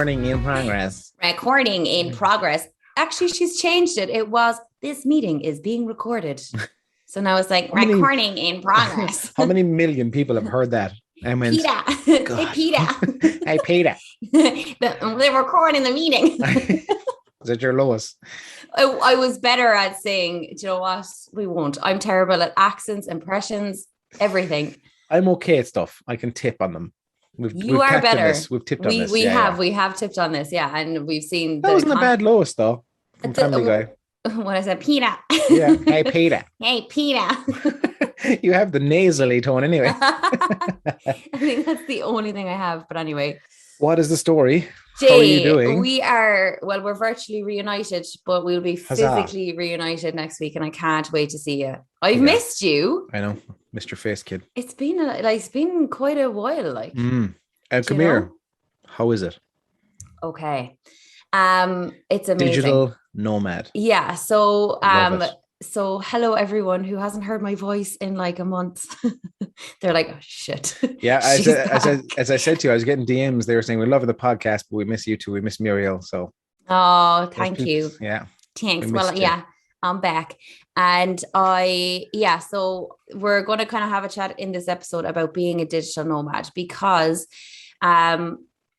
Recording in progress. Recording in progress. Actually, she's changed it. It was, this meeting is being recorded. So now it's like, recording in progress. How many million people have heard that? And went, Peter. Hey, Peter. Hey, Peter. They're recording the meeting. Is that your Lois? I was better at saying, do you know what? We won't. I'm terrible at accents, impressions, everything. I'm okay at stuff. I can tip on them. You are better. We've tipped on this. We have tipped on this, yeah. And we've seen that wasn't a bad Lois though. From Family Guy. When I said Peter. Yeah. Hey, Peter. Hey, Peter. You have the nasally tone anyway. I think that's the only thing I have. But anyway. What is the story? Jay, how are you doing? We're virtually reunited, but we'll be physically reunited next week, and I can't wait to see you. I've missed you. I know, missed your face, kid. It's been quite a while. Come here. How is it? Okay, it's amazing. Digital nomad. Yeah. So hello everyone who hasn't heard my voice in like a month. They're like, oh shit. Yeah, as I said to you, I was getting DMs. They were saying we love the podcast, but we miss you too. We miss Muriel. So thank you. Yeah. Thanks. Well, yeah, I'm back. And so we're going to kind of have a chat in this episode about being a digital nomad, because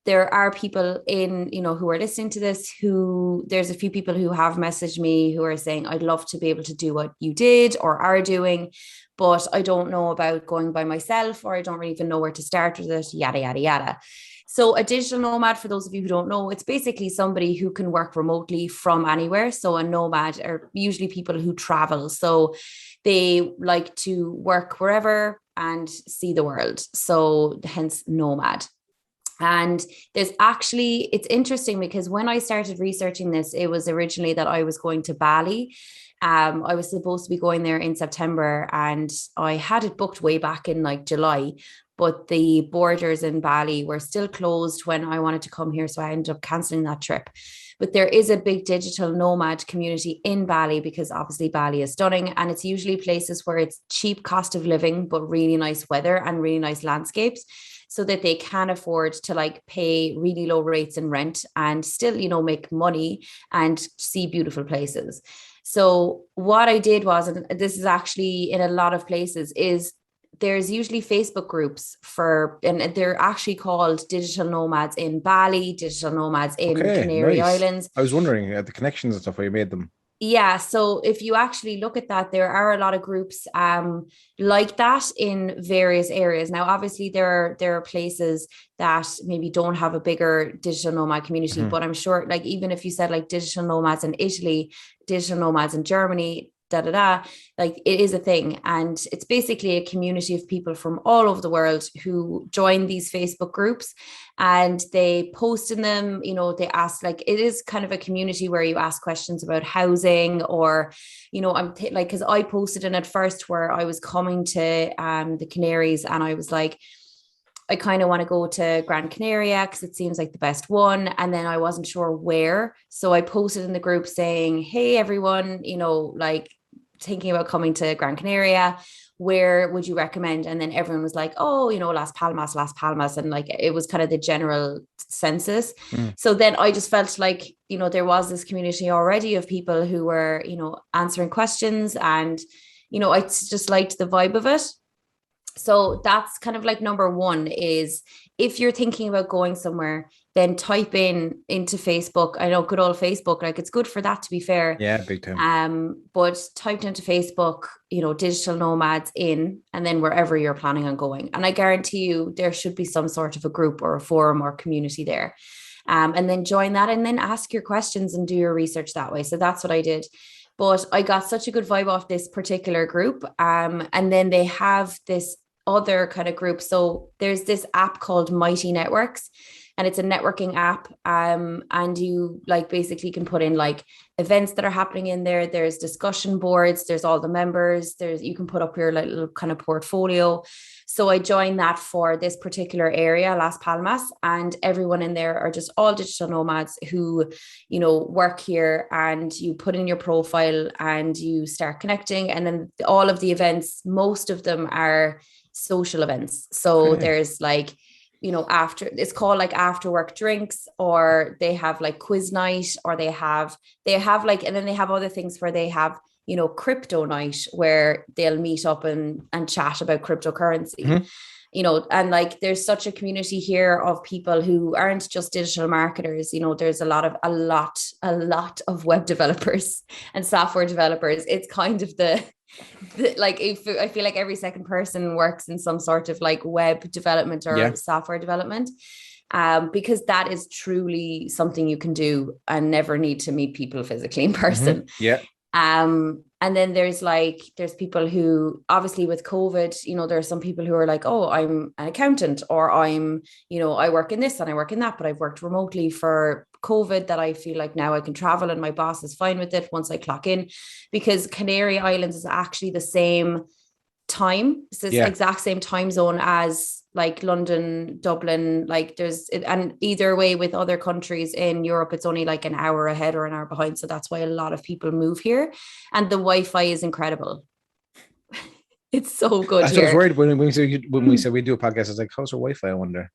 there are people who are listening to this, there's a few people who have messaged me who are saying, I'd love to be able to do what you did or are doing, but I don't know about going by myself, or I don't even know where to start with it, yada, yada, yada. So a digital nomad, for those of you who don't know, it's basically somebody who can work remotely from anywhere. So a nomad are usually people who travel. So they like to work wherever and see the world. So hence nomad. And it's interesting because when I started researching this, it was originally that I was going to Bali. I was supposed to be going there in September, and I had it booked way back in like July, but the borders in Bali were still closed when I wanted to come here. So I ended up canceling that trip. But there is a big digital nomad community in Bali, because obviously Bali is stunning, and it's usually places where it's cheap cost of living, but really nice weather and really nice landscapes, so that they can afford to like pay really low rates in rent and still, make money and see beautiful places. So what I did was, and this is actually in a lot of places, is there's usually Facebook groups and they're actually called Digital Nomads in Bali, Digital Nomads in Canary Islands. I was wondering the connections and stuff, where you made them. Yeah. So if you actually look at that, there are a lot of groups like that in various areas. Now, obviously there are places that maybe don't have a bigger digital nomad community, but I'm sure like, even if you said like digital nomads in Italy, digital nomads in Germany, like it is a thing. And it's basically a community of people from all over the world who join these Facebook groups, and they post in them, they ask, like, it is kind of a community where you ask questions about housing, or, because I posted in at first where I was coming to the Canaries, and I was like, I kind of want to go to Gran Canaria because it seems like the best one. And then I wasn't sure where. So I posted in the group saying, hey, everyone, like thinking about coming to Gran Canaria, where would you recommend? And then everyone was like, oh, Las Palmas. And like, it was kind of the general census. So then I just felt like, there was this community already of people who were, answering questions, and, I just liked the vibe of it. So that's kind of like number one, is if you're thinking about going somewhere, then type into Facebook. I know, good old Facebook, like it's good for that, to be fair. Yeah, big time. But typed into Facebook, digital nomads in, and then wherever you're planning on going. And I guarantee you there should be some sort of a group or a forum or community there. And then join that, and then ask your questions and do your research that way. So that's what I did. But I got such a good vibe off this particular group. And then they have this other kind of group. So there's this app called Mighty Networks, and it's a networking app. And you like basically can put in like events that are happening in there. There's discussion boards, there's all the members, you can put up your like little kind of portfolio. So I joined that for this particular area, Las Palmas, and everyone in there are just all digital nomads who, work here, and you put in your profile and you start connecting. And then all of the events, most of them are social events. So there's like after, it's called like after work drinks, or they have like quiz night, or they have like, and then they have other things where they have, crypto night, where they'll meet up and chat about cryptocurrency. And like there's such a community here of people who aren't just digital marketers. There's a lot of web developers and software developers. It's kind of the like, if I feel like every second person works in some sort of like web development or software development, because that is truly something you can do and never need to meet people physically in person. And then there's people who, obviously with COVID, there are some people who are like, oh, I'm an accountant, or I work in this and I work in that, but I've worked remotely for COVID, that I feel like now I can travel and my boss is fine with it once I clock in, because Canary Islands is actually the same time. It's the exact same time zone as like London, Dublin, like and either way with other countries in Europe, it's only like an hour ahead or an hour behind. So that's why a lot of people move here, and the Wi-Fi is incredible. It's so good. I was worried when we said we do a podcast. I was like, how's our Wi-Fi? I wonder.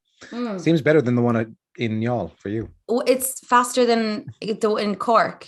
Seems better than the one in Youghal for you. Oh, it's faster than in Cork.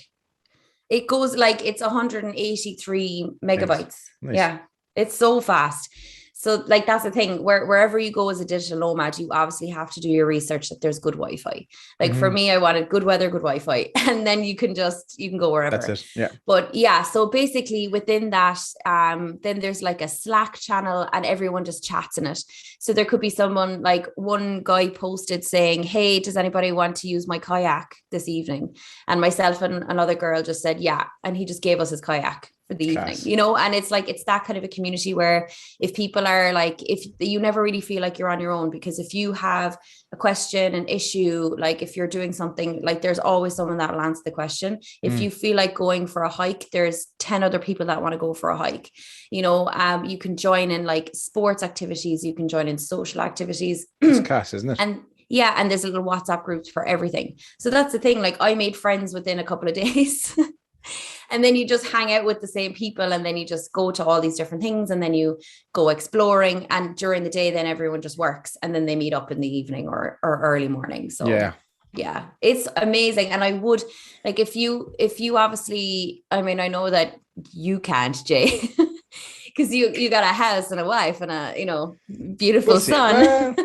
It goes like, it's 183 megabytes. Nice. Yeah, it's so fast. So like, that's the thing, wherever you go as a digital nomad, you obviously have to do your research that there's good Wi-Fi. Like for me, I wanted good weather, good Wi-Fi, and then you can go wherever. That's it. Yeah. But yeah, so basically within that, then there's like a Slack channel, and everyone just chats in it. So there could be someone, like one guy posted saying, hey, does anybody want to use my kayak this evening? And myself and another girl just said, yeah. And he just gave us his kayak for the evening, and it's like, it's that kind of a community where if people are like, if you never really feel like you're on your own, because if you have a question, an issue, like if you're doing something, like there's always someone that will answer the question. If you feel like going for a hike, there's 10 other people that want to go for a hike. You can join in like sports activities, you can join in social activities. It's class, isn't it? And there's little WhatsApp groups for everything. So that's the thing, like I made friends within a couple of days. And then you just hang out with the same people, and then you just go to all these different things, and then you go exploring. And during the day, then everyone just works, and then they meet up in the evening or early morning. So yeah, it's amazing. And I would like, if you obviously, I mean, I know that you can't, Jay, because you got a house and a wife and a beautiful son.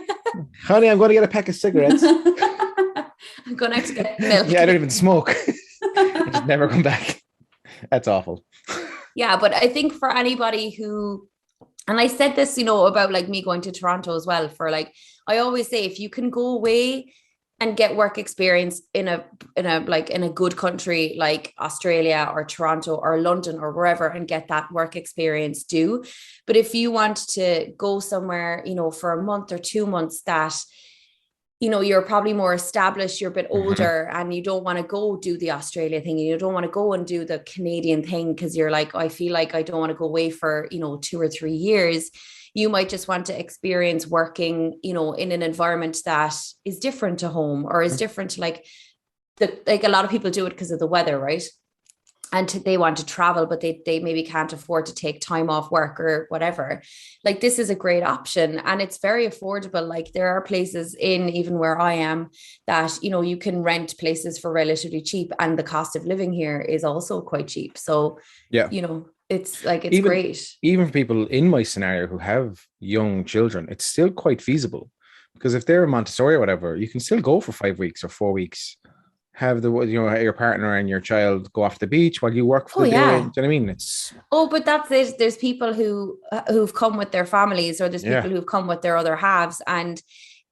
Honey, I'm going to get a pack of cigarettes. I'm going to have to get milk. Yeah, I don't even smoke. I just never come back. That's awful. Yeah, but I think for anybody who, and I said this, about like me going to Toronto as well, for like, I always say, if you can go away and get work experience in a good country like Australia or Toronto or London or wherever, and get that work experience, do. But if you want to go somewhere, for a month or 2 months that, you're probably more established, you're a bit older, and you don't want to go do the Australia thing, and you don't want to go and do the Canadian thing, because you're like, I feel like I don't want to go away for, 2 or 3 years. You might just want to experience working, in an environment that is different to home, or is different to like a lot of people do it because of the weather, right? And they want to travel, but they maybe can't afford to take time off work or whatever. Like, this is a great option, and it's very affordable. Like, there are places even where I am that, you can rent places for relatively cheap, and the cost of living here is also quite cheap. So, yeah, it's like, it's great. Even for people in my scenario who have young children, it's still quite feasible, because if they're in Montessori or whatever, you can still go for 5 weeks or 4 weeks. Have your partner and your child go off the beach while you work for the day. Do you know what I mean? But that's it. There's people who've come with their families, or there's people who've come with their other halves, and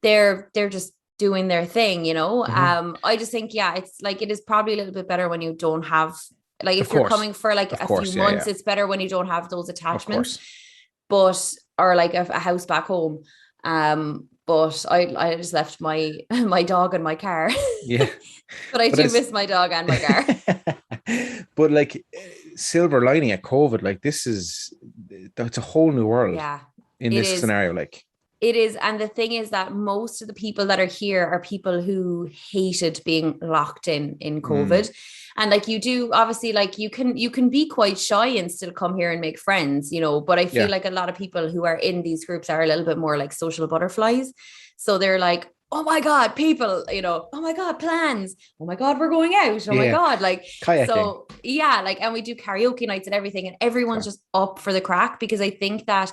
they're just doing their thing, I just think, it's like, it is probably a little bit better when you don't have, like, if you're coming for like a few months, it's better when you don't have those attachments, or like a house back home. But I just left my dog in my car. Yeah. But I do miss my dog and my car. But like, silver lining at COVID, like, it's a whole new world in this scenario. Like, It is. And the thing is that most of the people that are here are people who hated being locked in COVID. And like you do, obviously, like you can be quite shy and still come here and make friends, you know, but I feel like a lot of people who are in these groups are a little bit more like social butterflies. So they're like, oh my God, people, you know, oh my God, plans. Oh my God, we're going out. Oh my God. Like, kayaking. So yeah, like, and we do karaoke nights and everything, and everyone's just up for the crack, because I think that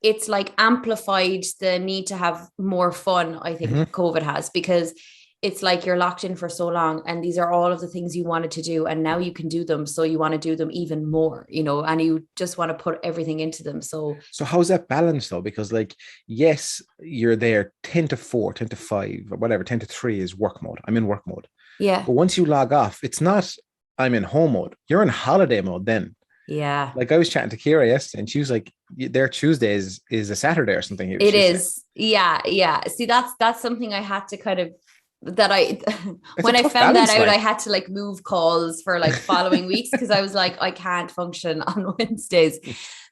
it's like amplified the need to have more fun. I think COVID has, because it's like you're locked in for so long, and these are all of the things you wanted to do, and now you can do them. So you want to do them even more, you know, and you just want to put everything into them. So how's that balance though? Because like, yes, you're there 10 to 4, 10 to 5, or whatever, 10 to 3 is work mode. I'm in work mode. Yeah. But once you log off, it's not, I'm in home mode. You're in holiday mode then. Yeah. Like I was chatting to Kira yesterday, and she was like, their Tuesdays is a Saturday or something. It is. Said. Yeah. Yeah. See, that's something I had to kind of, that when I found that out, I had to like move calls for like following weeks, because I was like, I can't function on Wednesdays.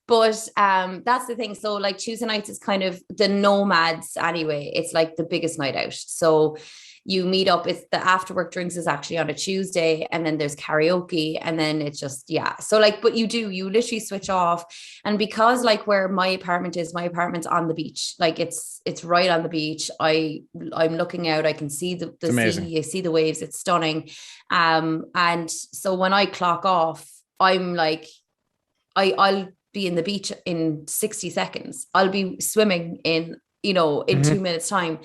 But that's the thing. So like Tuesday nights is kind of the Nomads anyway. It's like the biggest night out. So you meet up. It's the after work drinks is actually on a Tuesday, and then there's karaoke, and then it's just, yeah. So like, but you literally switch off. And because like where my apartment's on the beach. Like it's right on the beach. I'm looking out, I can see the sea, I see the waves. It's stunning. And so when I clock off, I'm like, I'll be in the beach in 60 seconds. I'll be swimming in 2 minutes time.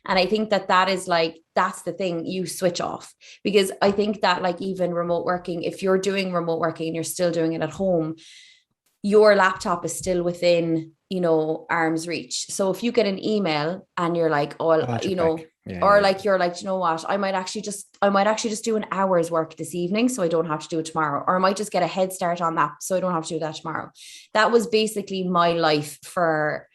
And I think that is like, that's the thing, you switch off, because I think that like even remote working, if you're doing remote working and you're still doing it at home, your laptop is still within, arm's reach. So if you get an email and you're like, like, you're like, you know what, I might actually just do an hour's work this evening, so I don't have to do it tomorrow. Or I might just get a head start on that, so I don't have to do that tomorrow. That was basically my life for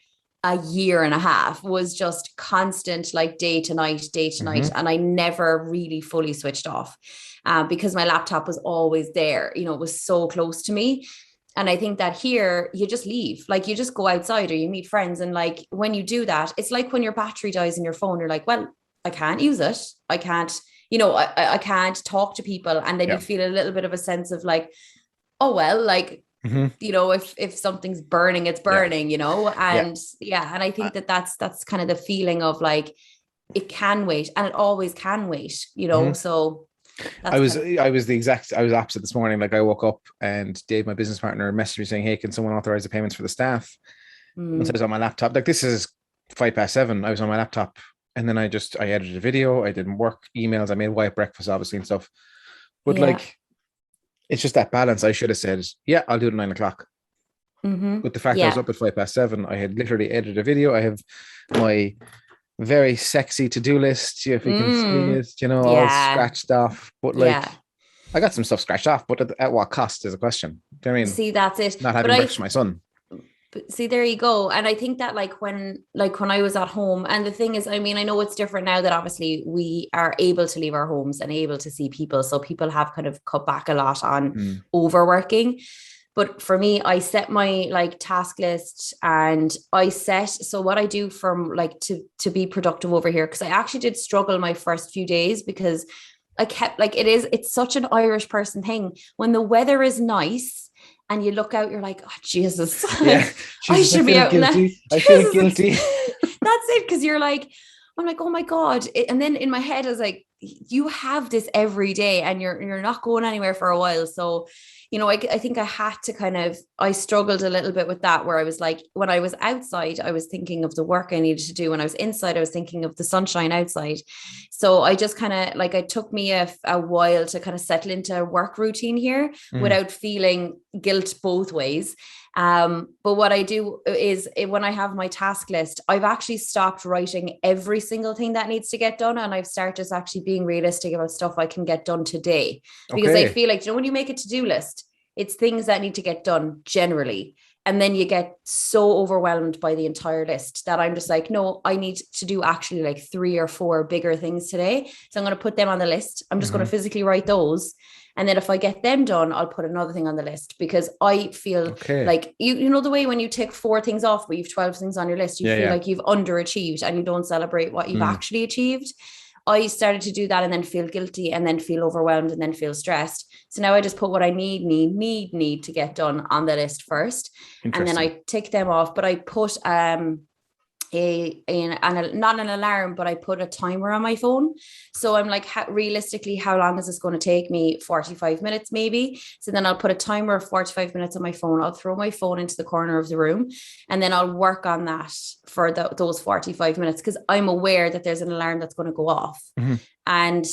a year and a half, was just constant, like day to night. And I never really fully switched off because my laptop was always there. It was so close to me. And I think that here you just leave, like you just go outside or you meet friends. And like, when you do that, it's like when your battery dies in your phone, you're like, well, I can't use it. I can't, I can't talk to people. And then you feel a little bit of a sense of like, oh, well, like, if something's burning, it's burning, and and I think that's kind of the feeling of like, it can wait, and it always can wait, so I was opposite this morning. Like I woke up and Dave, my business partner, messaged me saying, hey, can someone authorize the payments for the staff? Once I was on my laptop, like this is 7:05, I was on my laptop, and then I edited a video, I didn't work emails, I made white breakfast obviously and stuff, but like, it's just that balance. I should have said, yeah, I'll do it at 9:00. But the fact I was up at 7:05, I had literally edited a video. I have my very sexy to-do list, if you can see it, all scratched off. But like, I got some stuff scratched off, but at what cost is a question. Do you know what I mean? See, that's it. Not having breakfast for my son. But see, there you go. And I think that like when I was at home, and the thing is, I mean, I know it's different now that obviously we are able to leave our homes and able to see people. So people have kind of cut back a lot on overworking. But for me, I set my like task list, and so what I do from like to be productive over here, because I actually did struggle my first few days, because I kept like, it's such an Irish person thing. When the weather is nice, and you look out, you're like, oh, Jesus. I should be out guilty. I feel guilty. That's it. Because I'm like, oh my God. And then in my head, I was like, you have this every day and you're not going anywhere for a while. So, I think I had to I struggled a little bit with that, where I was like, when I was outside, I was thinking of the work I needed to do. When I was inside, I was thinking of the sunshine outside. So I just it took me a while to kind of settle into a work routine here without feeling guilt both ways. But what I do is when I have my task list, I've actually stopped writing every single thing that needs to get done. And I've started just actually being realistic about stuff I can get done today, because I feel like, when you make a to-do list, it's things that need to get done generally. And then you get so overwhelmed by the entire list that I'm just like, no, I need to do actually like 3 or 4 bigger things today. So I'm going to put them on the list. I'm just going to physically write those. And then if I get them done, I'll put another thing on the list, because I feel like you know, the way when you tick 4 things off, but you've 12 things on your list, you feel like you've underachieved and you don't celebrate what you've actually achieved. I started to do that and then feel guilty and then feel overwhelmed and then feel stressed. So now I just put what I need to get done on the list first. And then I tick them off, but I put not an alarm, but I put a timer on my phone. So I'm like, realistically, how long is this going to take me? 45 minutes maybe. So then I'll put a timer of 45 minutes on my phone. I'll throw my phone into the corner of the room, and then I'll work on that for those 45 minutes, because I'm aware that there's an alarm that's going to go off. And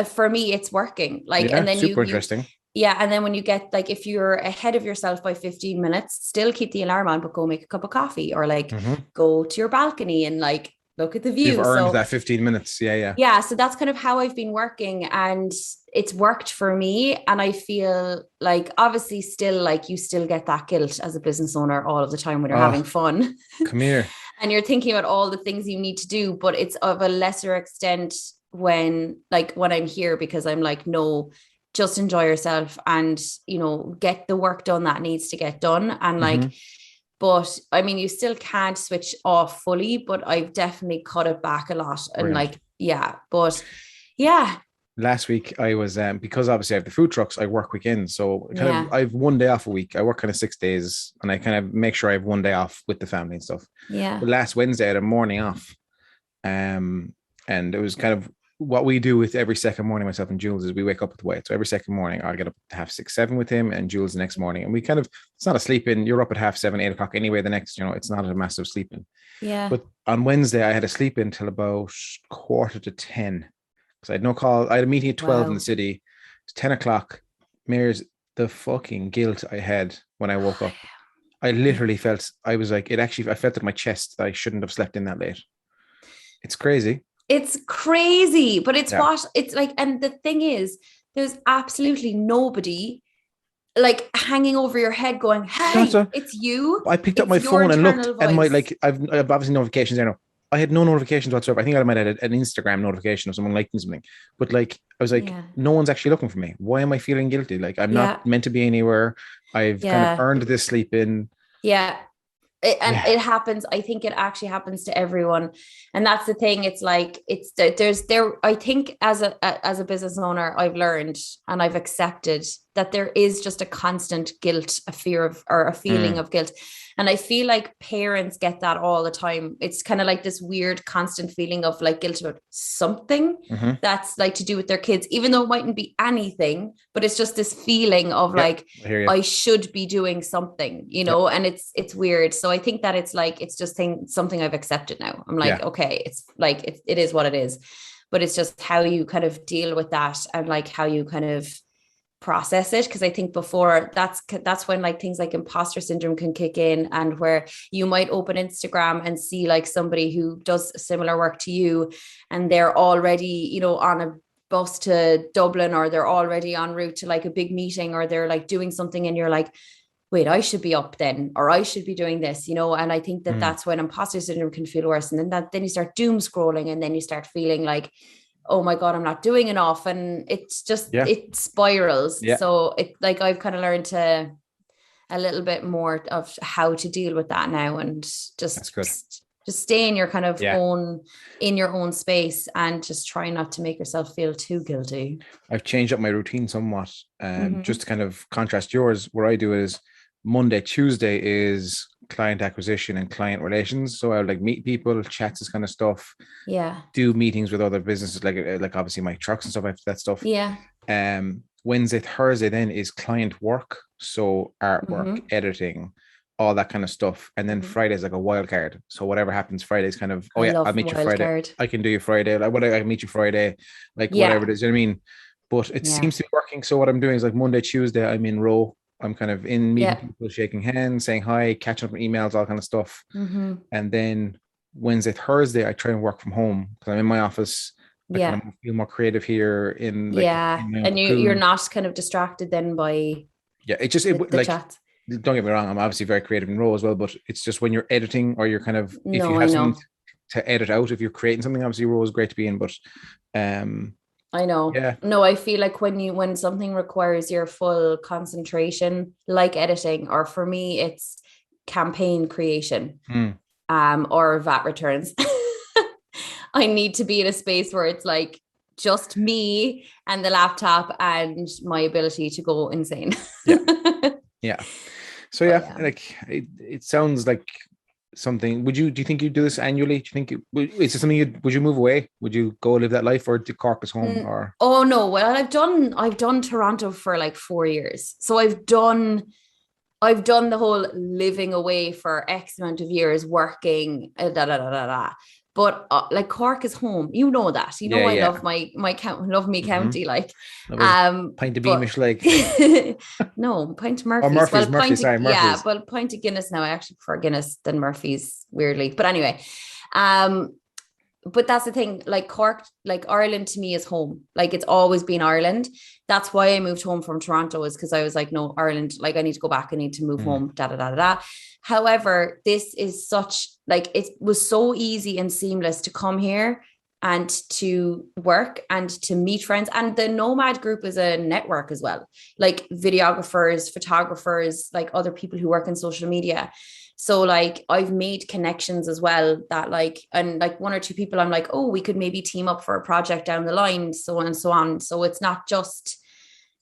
for me, it's working. Like, and then super interesting. Yeah. And then when you get, like, if you're ahead of yourself by 15 minutes, still keep the alarm on, but go make a cup of coffee, or like go to your balcony and like look at the view. You've earned that 15 minutes. Yeah. So that's kind of how I've been working, and it's worked for me. And I feel like, obviously, still, like, you still get that guilt as a business owner all of the time when you're having fun. Come here. And you're thinking about all the things you need to do, but it's of a lesser extent when I'm here, because I'm like, no, just enjoy yourself and, you know, get the work done that needs to get done. And like, but I mean, you still can't switch off fully, but I've definitely cut it back a lot. And last week I was, because obviously I have the food trucks, I work weekends. So I have one day off a week. I work kind of 6 days, and I kind of make sure I have one day off with the family and stuff. Yeah. But last Wednesday I had a morning off. And it was kind of what we do with every second morning, myself and Jules, is we wake up with Wyatt. So every second morning I'll get up at 6:30, 7 with him, and Jules the next morning. And we kind of, it's not a sleep in. You're up at 7:30, 8 o'clock anyway. The next, you know, it's not a massive sleep in. Yeah. But on Wednesday I had a sleep in till about 9:45, because I had no call. I had a meeting at 12 in the city. It's 10 o'clock. Mayor's the fucking guilt I had when I woke up. I literally felt, I was like, I felt in my chest that I shouldn't have slept in that late. It's crazy. It's crazy, but it's what it's like. And the thing is, there's absolutely nobody like hanging over your head going, hey, it's you. I picked up my phone and looked, and my, like, I've obviously notifications there now. I had no notifications whatsoever. I think I might have had an Instagram notification of someone liking something, but like, I was like, no one's actually looking for me. Why am I feeling guilty? Like, I'm not meant to be anywhere. I've kind of earned this sleep in. Yeah. It happens. I think it actually happens to everyone. And that's the thing. It's like, I think as a business owner, I've learned and I've accepted that there is just a constant guilt, a fear of, or a feeling of guilt. And I feel like parents get that all the time. It's kind of like this weird constant feeling of like guilt about something that's like to do with their kids, even though it mightn't be anything, but it's just this feeling of like, I should be doing something, you know, and it's weird. So I think that it's like, it's just something I've accepted now. I'm like, okay, it's like, it is what it is, but it's just how you kind of deal with that, and like how you kind of process it. Because I think before, that's when like things like imposter syndrome can kick in, and where you might open Instagram and see like somebody who does similar work to you, and they're already, you know, on a bus to Dublin, or they're already en route to like a big meeting, or they're like doing something, and you're like, wait, I should be up then, or I should be doing this, you know. And I think that that's when imposter syndrome can feel worse. And then you start doom scrolling, and then you start feeling like, oh my God, I'm not doing enough. And it's just, it spirals. So it, like, I've kind of learned a little bit more of how to deal with that now, and just stay in your kind of in your own space, and just try not to make yourself feel too guilty. I've changed up my routine somewhat. Just to kind of contrast yours, what I do is Monday, Tuesday is client acquisition and client relations. So I would like meet people, chats, this kind of stuff. Yeah. Do meetings with other businesses, like obviously my trucks and stuff, that stuff. Yeah. Wednesday, Thursday then is client work. So artwork, editing, all that kind of stuff. And then Friday is like a wild card. So whatever happens Friday is kind of, I'll meet you Friday. I can do you Friday. Like I can meet you Friday, like whatever it is, you know what I mean? But it seems to be working. So what I'm doing is like Monday, Tuesday, I'm in row. I'm kind of in meeting people, shaking hands, saying hi, catching up on emails, all kind of stuff. And then Wednesday, Thursday, I try and work from home because I'm in my office. I kind of feel more creative here in like, and you're not kind of distracted then by it just the like chat. don't get me wrong, I'm obviously very creative in raw as well, but it's just when you're editing or you're kind of, if you No, I have something know. to edit out, if you're creating something, obviously raw is great to be in, but I know. yeah. No, I feel like when something requires your full concentration, like editing, or for me, it's campaign creation, Hmm. or VAT returns. I need to be in a space where it's like just me and the laptop and my ability to go insane. Yeah. Yeah. So But yeah, yeah. like it sounds like something. Do you think you do this annually? Do you think is it something would you move away? Would you go live that life or do Cork is home or Oh no, well I've done Toronto for like 4 years. So I've done the whole living away for X amount of years, working, da da da da da. But like Cork is home, you know that. You know yeah, I yeah. love my count, love me Mm-hmm. county, like, Love a pint of but Beamish like no, pint of or Murphy's. Well, Murphy's, sorry, yeah, Murphy's. but pint of Guinness now. I actually prefer Guinness than Murphy's, weirdly. But anyway, um, but that's the thing, like Cork, like Ireland to me is home. Like it's always been Ireland. That's why I moved home from Toronto, is because I was like, no, Ireland, like I need to go back. I need to move Mm. home, da da da da. However, this is such, like, it was so easy and seamless to come here and to work and to meet friends. And the Nomad group is a network as well, like videographers, photographers, like other people who work in social media. So like I've made connections as well, that like, and like one or two people I'm like, oh, we could maybe team up for a project down the line, so on and so on. So it's not just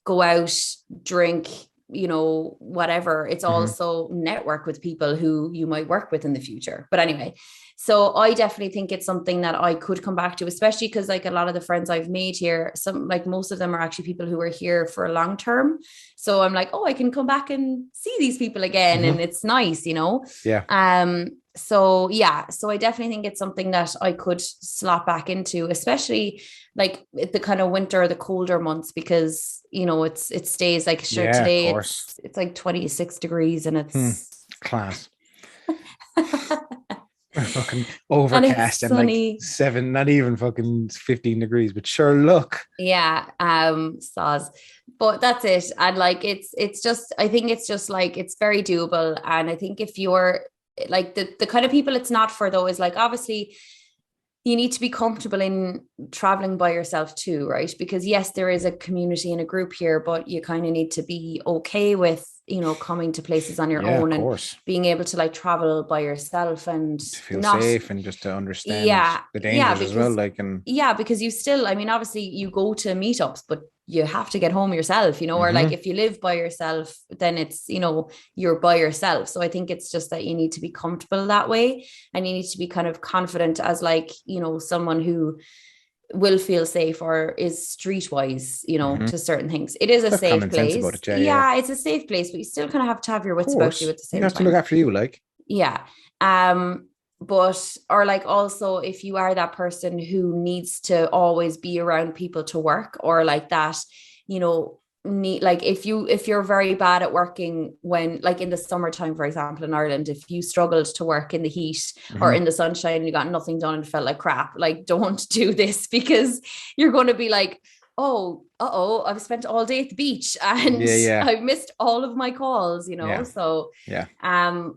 go out, drink, whatever. It's Mm-hmm. also network with people who you might work with in the future. But anyway, so I definitely think it's something that I could come back to, especially because like a lot of the friends I've made here, some, like most of them are actually people who are here for a long term. So I'm like, oh, I can come back and see these people again. And Mm-hmm. it's nice, Yeah. So yeah, so I definitely think it's something that I could slot back into, especially like the kind of winter, the colder months, because it stays like, sure, Yeah, of today course. it's like 26 degrees and Hmm. it's Class. Fucking and it's overcast and like sunny. 7, not even fucking 15 degrees, but sure, look. Yeah, saws. But that's it. And like it's just, I think it's just like, it's very doable. And I think if you're like the kind of people it's not for, though, is like, obviously you need to be comfortable in traveling by yourself too, right? Because yes, there is a community and a group here, but you kind of need to be okay with, coming to places on your Yeah, of own and course. being able to like travel by yourself and To feel not, safe and just to understand yeah, the yeah, dangers as well. because Like, and you still, I mean, obviously you go to meetups, but you have to get home yourself, or like mm-hmm. if you live by yourself, then it's, you're by yourself. So I think it's just that you need to be comfortable that way, and you need to be kind of confident as like, someone who will feel safe or is streetwise, Mm-hmm. to certain things. It is a Have safe common sense about place. it. Yeah, yeah. Yeah, it's a safe place, but you still kind of have to have your Of wits about you course. at the You same have to look time. after you, like. Yeah. But or like also, if you are that person who needs to always be around people to work, or like that, need, like if you're very bad at working when, like in the summertime, for example, in Ireland, if you struggled to work in the heat or Mm-hmm. in the sunshine and you got nothing done and felt like crap, like don't do this, because you're going to be like, oh, I've spent all day at the beach and Yeah, yeah, I've missed all of my calls, yeah, So, yeah.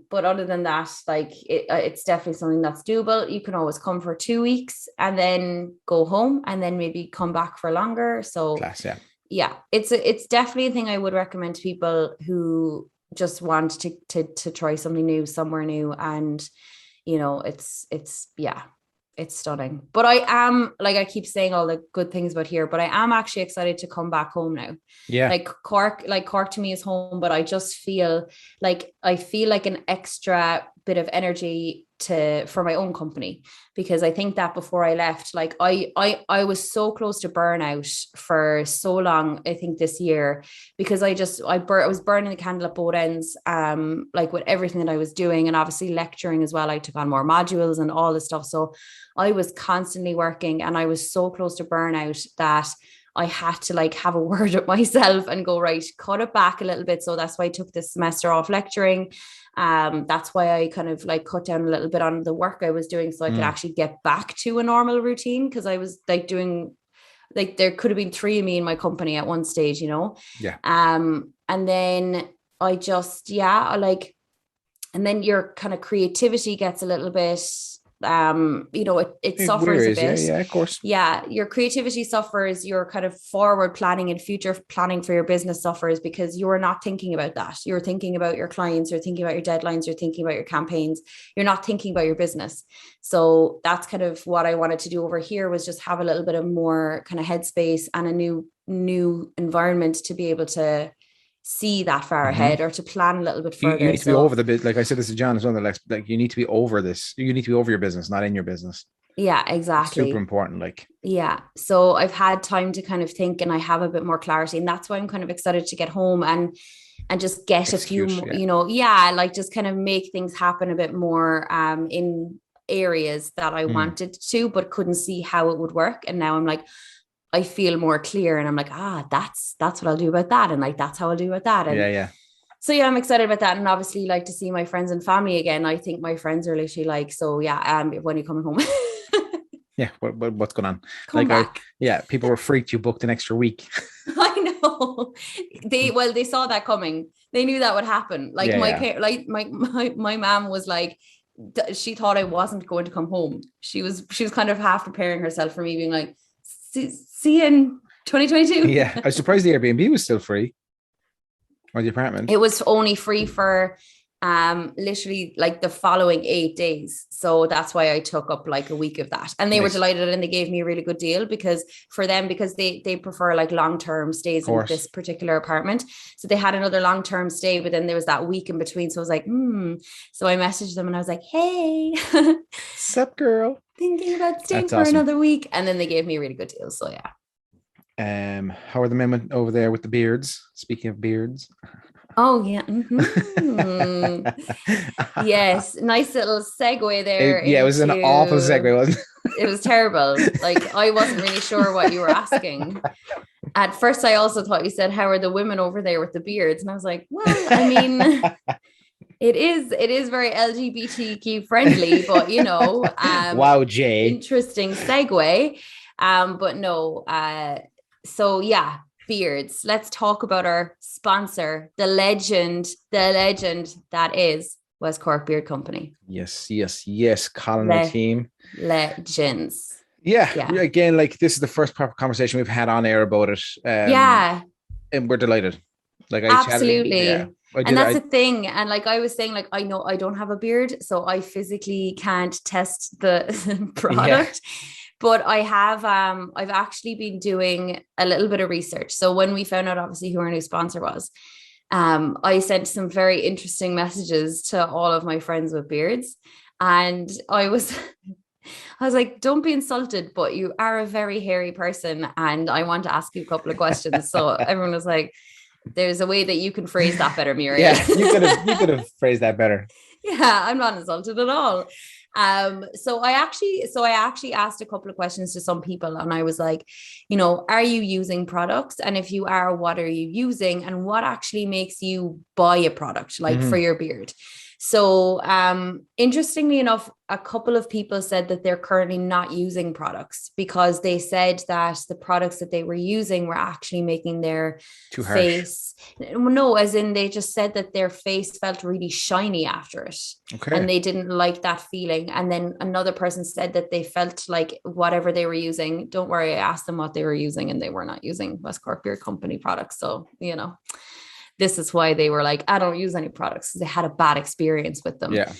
but other than that, like it's definitely something that's doable. You can always come for 2 weeks and then go home and then maybe come back for longer. So, Class, yeah. yeah, it's definitely a thing I would recommend to people who just want to try something new, somewhere new, and it's yeah, it's stunning. But I am, like, I keep saying all the good things about here, but I am actually excited to come back home now. Yeah. Cork to me is home, but I just feel like an extra bit of energy for my own company, because I think that before I left, like I was so close to burnout for so long, I think this year, because I was burning the candle at both ends, like with everything that I was doing, and obviously lecturing as well. I took on more modules and all this stuff, so I was constantly working, and I was so close to burnout that I had to like have a word with myself and go, right, cut it back a little bit. So that's why I took this semester off lecturing. That's why I kind of like cut down a little bit on the work I was doing, so I could actually get back to a normal routine, because I was like doing, like, there could have been 3 of me in my company at one stage, Yeah. And then I just, like, and then your kind of creativity gets a little bit, it suffers a Whereas, bit. yeah, of course. Yeah, your creativity suffers, your kind of forward planning and future planning for your business suffers because you're not thinking about that. You're thinking about your clients, you're thinking about your deadlines, you're thinking about your campaigns, you're not thinking about your business. So that's kind of what I wanted to do over here, was just have a little bit of more kind of headspace and a new environment to be able to see that far ahead, or to plan a little bit further. You need to be over the bit. Like I said this to John as well, like you need to be over this. You need to be over your business, not in your business. Yeah, It's exactly. super important. Like, yeah. So I've had time to kind of think, and I have a bit more clarity, and that's why I'm kind of excited to get home and just get a few more, like just kind of make things happen a bit more in areas that I wanted to, but couldn't see how it would work. And now I'm like, I feel more clear, and I'm like, that's what I'll do about that. And like, that's how I'll do about that. And yeah. so I'm excited about that. And obviously like to see my friends and family again. I think my friends are literally like, so when are you coming home? Yeah. What's going on? Come back. People were freaked. You booked an extra week. I know. They saw that coming. They knew that would happen. Like my mom was like, she thought I wasn't going to come home. She was kind of half preparing herself for me being like, see you in 2022. Yeah. I was surprised the Airbnb was still free. Or the apartment. It was only free for literally like the following 8 days. So that's why I took up like a week of that. And they were delighted, and they gave me a really good deal because they prefer like long-term stays in this particular apartment. So they had another long-term stay, but then there was that week in between. So I was like, So I messaged them and I was like, hey, sup girl? Thinking about staying for another week. And then they gave me a really good deal. So yeah. How are the men over there with the beards? Speaking of beards. Oh yeah. Yes, nice little segue there. It was an awful segue, wasn't it? It was terrible. Like, I wasn't really sure what you were asking. At first I also thought you said, how are the women over there with the beards? And I was like, well, I mean, it is very LGBTQ friendly, but wow, Jay. Interesting segue. But no, so yeah, beards. Let's talk about our sponsor, the legend that is West Cork Beard Company. Yes. Colin and the team. Legends. Yeah. Again, like, this is the first proper conversation we've had on air about it. And we're delighted. Like, absolutely. And that's the thing. And like I was saying, like, I know I don't have a beard, so I physically can't test the product. But I have, I've actually been doing a little bit of research. So when we found out, obviously, who our new sponsor was, I sent some very interesting messages to all of my friends with beards. And I was like, don't be insulted, but you are a very hairy person, and I want to ask you a couple of questions. So everyone was like, there's a way that you can phrase that better, Muriel. Yeah, you could have phrased that better. Yeah, I'm not insulted at all. So I actually asked a couple of questions to some people, and I was like, are you using products? And if you are, what are you using? And what actually makes you buy a product like for your beard? So, interestingly enough, a couple of people said that they're currently not using products because they said that the products that they were using were actually making their face. No, as in they just said that their face felt really shiny after it. Okay. And they didn't like that feeling. And then another person said that they felt like whatever they were using, don't worry, I asked them what they were using, and they were not using West Cork Beard Company products. So, this is why they were like, I don't use any products, because they had a bad experience with them. Yeah.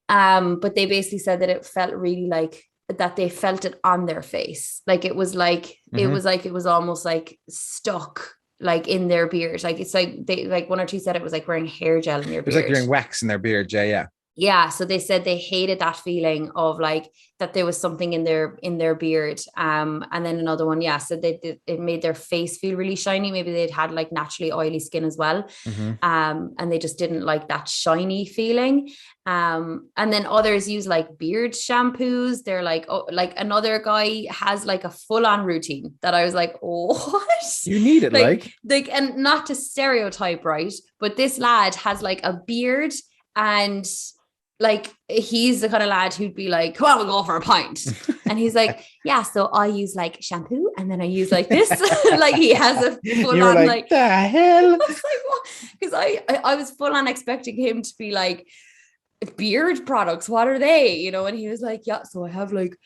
But they basically said that it felt really like that they felt it on their face. Like it was like, it was almost like stuck like in their beard. Like it's like they, like one or two said it was like wearing hair gel in your beard. It was like you're in wax in their beard. Yeah. Yeah. So they said they hated that feeling of like that there was something in their beard. And then another one, said it made their face feel really shiny. Maybe they'd had like naturally oily skin as well. And they just didn't like that shiny feeling. And then others use like beard shampoos. They're like, oh, like another guy has like a full-on routine that I was like, oh, what? You need it, like, and not to stereotype, right? But this lad has like a beard and like he's the kind of lad who'd be like, come on, we'll go for a pint. And he's like, yeah, so I use like shampoo and then I use like this. Like he has a full You're on like, the hell? I was like, what? Because I was full on expecting him to be like, beard products, what are they, you know? And he was like, yeah, so I have like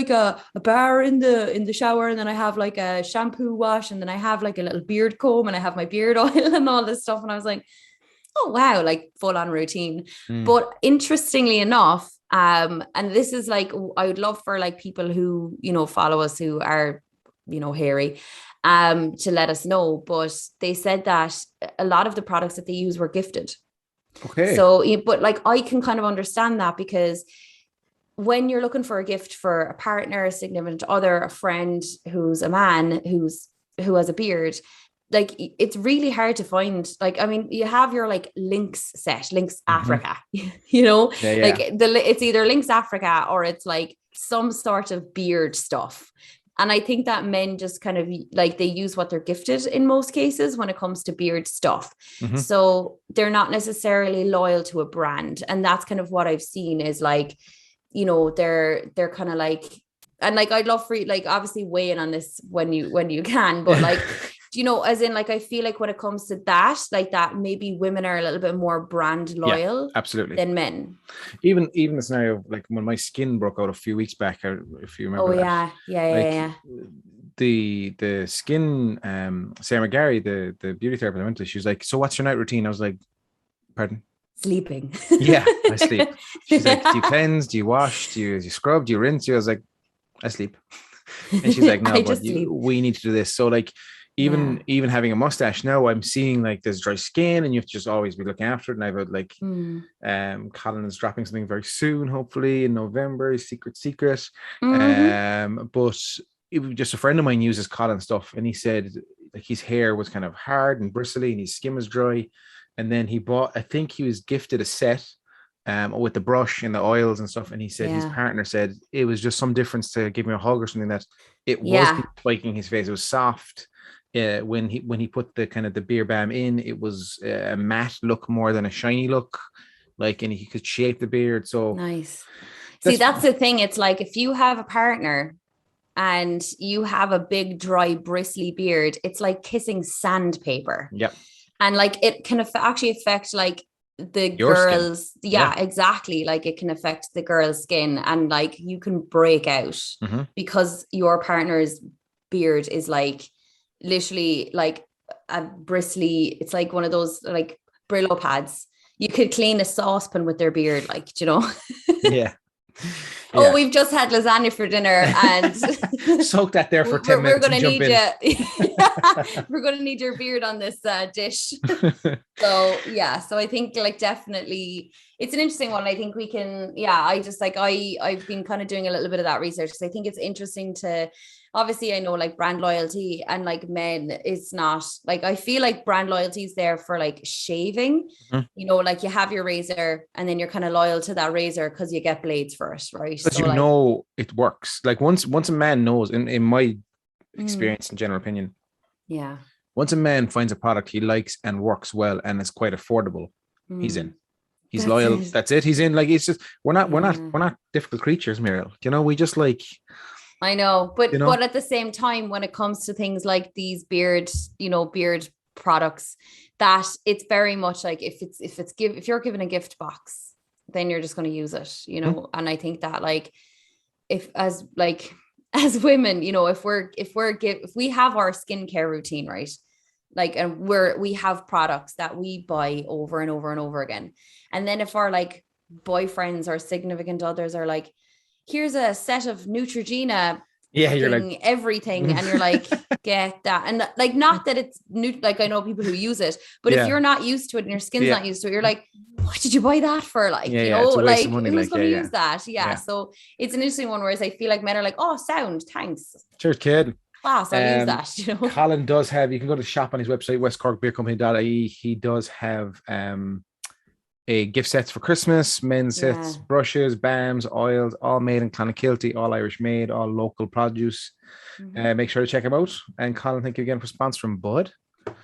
a bar in the shower, and then I have like a shampoo wash, and then I have like a little beard comb, and I have my beard oil and all this stuff. And I was like, oh wow, like full on routine. But interestingly enough, and this is like, I would love for like people who, you know, follow us who are, you know, hairy, to let us know. But they said that a lot of the products that they use were gifted. Okay. So, but like I can kind of understand that, because when you're looking for a gift for a partner, a significant other, a friend who's a man who has a beard, like it's really hard to find. Like, I mean, you have your like Lynx set, Lynx Africa, you know, like it's either Lynx Africa or it's like some sort of beard stuff. And I think that men just kind of like, they use what they're gifted in most cases when it comes to beard stuff. So they're not necessarily loyal to a brand. And that's kind of what I've seen is like, you know, they're kind of like, and like, I'd love for you, like obviously weigh in on this when you can, but like, you know, as in like, I feel like when it comes to that, like that maybe women are a little bit more brand loyal absolutely than men. Even the scenario of like when my skin broke out a few weeks back, if you remember that. Yeah. The skin Sarah McGarry, the beauty therapist I went to, she was like, so what's your night routine? I was like, pardon? Sleeping. Yeah, I sleep. She's like, do you cleanse, do you wash, do you scrub, do you rinse? I was like, I sleep. And she's like, no, but we need to do this. So like, even having a mustache now, I'm seeing like there's dry skin and you have to just always be looking after it. And I've had like Colin is dropping something very soon, hopefully in November, secret. But just a friend of mine uses Colin stuff, and he said like his hair was kind of hard and bristly and his skin was dry. And then he bought, I think he was gifted a set with the brush and the oils and stuff. And he said his partner said it was just some difference to give me a hug or something, that it wasn't spiking his face. It was soft. When he put the kind of the beer balm in, it was a matte look more than a shiny look, like, and he could shape the beard. So nice. See, that's the thing. It's like if you have a partner and you have a big, dry, bristly beard, it's like kissing sandpaper. Yep. And like it can actually affect like the your girls. Skin. Yeah, exactly. Like it can affect the girl's skin, and like you can break out because your partner's beard is like literally like a bristly, it's like one of those like Brillo pads. You could clean a saucepan with their beard, like, you know. Yeah. Oh, we've just had lasagna for dinner and soak that there for 10 minutes. We're gonna need you. We're gonna need your beard on this dish. So yeah, so I think like definitely it's an interesting one. I think we can, I just like I've been kind of doing a little bit of that research because I think it's interesting to, obviously I know like brand loyalty and like men, it's not like, I feel like brand loyalty is there for like shaving, you know, like you have your razor and then you're kind of loyal to that razor because you get blades for it, right? But so, you know it works. Like once a man knows, in my experience and general opinion, once a man finds a product he likes and works well and is quite affordable, he's in. He's loyal. That's it. He's in. Like, it's just we're not difficult creatures, Muriel. You know, we just like. I know, but at the same time, when it comes to things like these beard products, that it's very much like if you're given a gift box, then you're just going to use it, you know. And I think that like as women, you know, if we have our skincare routine, right? Like, and we have products that we buy over and over and over again. And then if our like boyfriends or significant others are like, here's a set of Neutrogena, you're like everything, and you're like, get that. And like, not that it's new, like I know people who use it, but if you're not used to it and your skin's not used to it, you're like, what did you buy that for? Like, you know, like who's going to use that? So it's an interesting one, whereas I feel like men are like, oh, sound, thanks. Cheers, kid. Class, I'll use that, you know. Colin does have, you can go to the shop on his website, westcorkbeercompany.ie. He does have a gift sets for Christmas, men's sets, brushes, balms, oils, all made in Clonakilty, all Irish made, all local produce. Make sure to check him out. And Colin, thank you again for sponsoring Bud.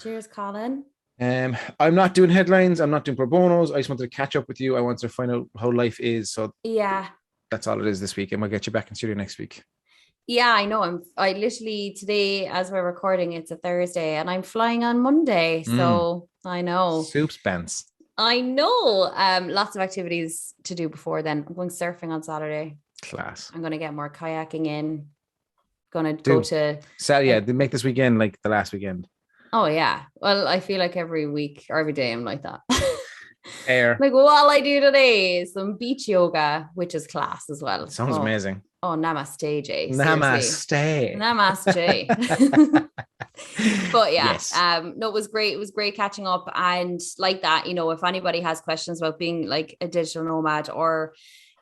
Cheers, Colin. I'm not doing headlines. I'm not doing pro bonos. I just wanted to catch up with you. I wanted to find out how life is. So Yeah. that's all it is this week. And we'll get you back in studio next week. Yeah, I know. I literally today, as we're recording, it's a Thursday and I'm flying on Monday. So I know. Soups Benz. I know. Lots of activities to do before then. I'm going surfing on Saturday. Class. I'm going to get more kayaking in. Going to go to. They make this weekend like the last weekend. Oh, yeah. Well, I feel like every week or every day I'm like that. Air. Like, all I do today is some beach yoga, which is class as well. Sounds amazing. Oh, namaste, Jay. Namaste. Namaste. But yeah, yes. No, it was great. It was great catching up. And like that, if anybody has questions about being like a digital nomad or,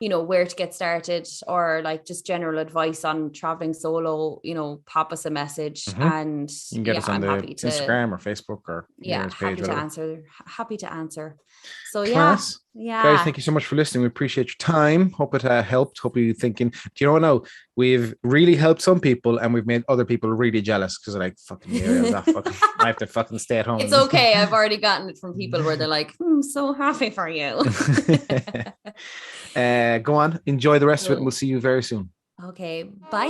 where to get started or like just general advice on traveling solo, pop us a message and you can get us on I'm the happy to Instagram or Facebook or happy to answer. So Class. Yeah. Guys, thank you so much for listening. We appreciate your time. Hope it helped. Hope you're thinking, do you know what now? We've really helped some people and we've made other people really jealous because they're like, fucking Muriel, I have to fucking stay at home. It's okay. I've already gotten it from people where they're like, I'm so happy for you. Go on. Enjoy the rest of it and we'll see you very soon. Okay. Bye.